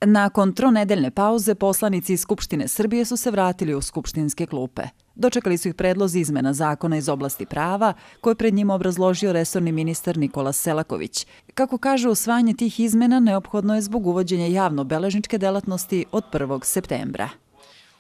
Nakon tronedeljne pauze, poslanici iz Skupštine Srbije su se vratili u skupštinske klupe. Dočekali su ih predlozi izmena zakona iz oblasti prava, koje je pred njima obrazložio resorni ministar Nikola Selaković. Kako kaže, usvajanje tih izmena neophodno je zbog uvođenja javno-beležničke delatnosti od 1. septembra.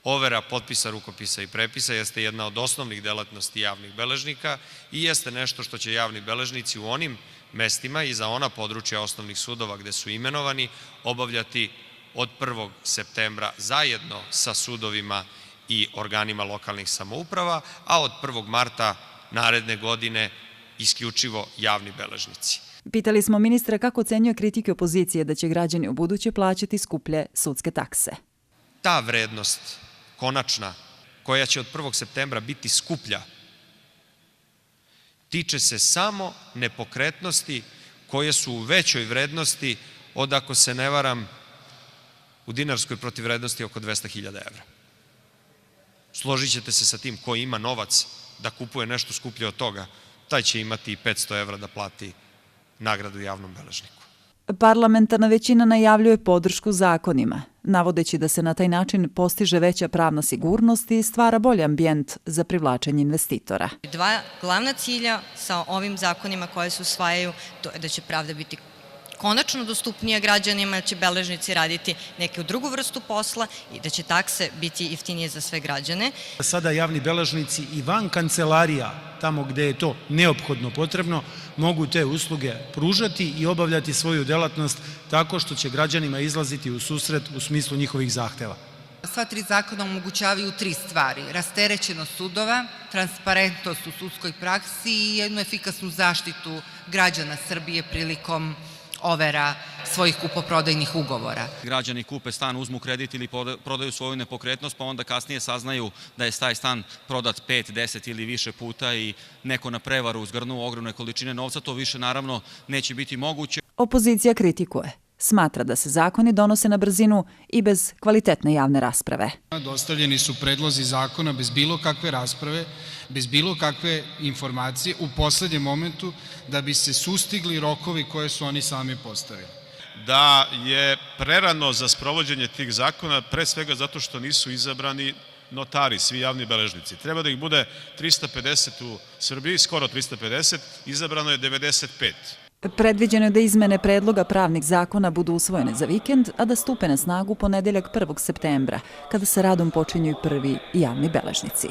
Overa potpisa, rukopisa i prepisa jeste jedna od osnovnih delatnosti javnih beležnika i jeste nešto što će javni beležnici u onim mestima i za ona područja osnovnih sudova gde su imenovani obavljati od 1. septembra zajedno sa sudovima i organima lokalnih samouprava, a od 1. marta naredne godine isključivo javni beležnici. Pitali smo ministra kako ocenjuje kritike opozicije da će građani ubuduće plaćati skuplje sudske takse. Ta vrednost konačna, koja će od 1. septembra biti skuplja, tiče se samo nepokretnosti koje su u većoj vrednosti od, ako se ne varam, u dinarskoj protivvrednosti oko 200.000 evra. Složit ćete se sa tim ko ima novac da kupuje nešto skuplje od toga, taj će imati i 500 evra da plati nagradu javnom beležniku. Parlamentarna većina najavljuje podršku zakonima, navodeći da se na taj način postiže veća pravna sigurnost i stvara bolji ambijent za privlačenje investitora. Dva glavna cilja sa ovim zakonima koje se usvajaju, to je da će pravda biti konačno dostupnija građanima, da će beležnici raditi neku drugu vrstu posla i da će takse biti jeftinije za sve građane. Sada javni beležnici i van kancelarija, tamo gde je to neophodno potrebno, mogu te usluge pružati i obavljati svoju delatnost tako što će građanima izlaziti u susret u smislu njihovih zahteva. Sva tri zakona omogućavaju tri stvari: rasterećenost sudova, transparentnost u sudskoj praksi i jednu efikasnu zaštitu građana Srbije prilikom overa svojih kupoprodajnih ugovora. Građani kupe stan, uzmu kredit ili prodaju svoju nepokretnost, pa onda kasnije saznaju da je taj stan prodat 5, 10 ili više puta i neko na prevaru zgrnuo ogromne količine novca. To više naravno neće biti moguće. Opozicija kritikuje. Smatra da se zakoni donose na brzinu i bez kvalitetne javne rasprave. Dostavljeni su predlozi zakona bez bilo kakve rasprave, bez bilo kakve informacije u poslednjem momentu da bi se sustigli rokovi koje su oni sami postavili. Da je prerano za sprovođenje tih zakona, pre svega zato što nisu izabrani notari, svi javni beležnici. Treba da ih bude 350 u Srbiji, skoro 350, izabrano je 95. Predviđeno je da izmene predloga pravnih zakona budu usvojene za vikend, a da stupe na snagu ponedeljak 1. septembra, kada sa radom počinju i prvi javni beležnici.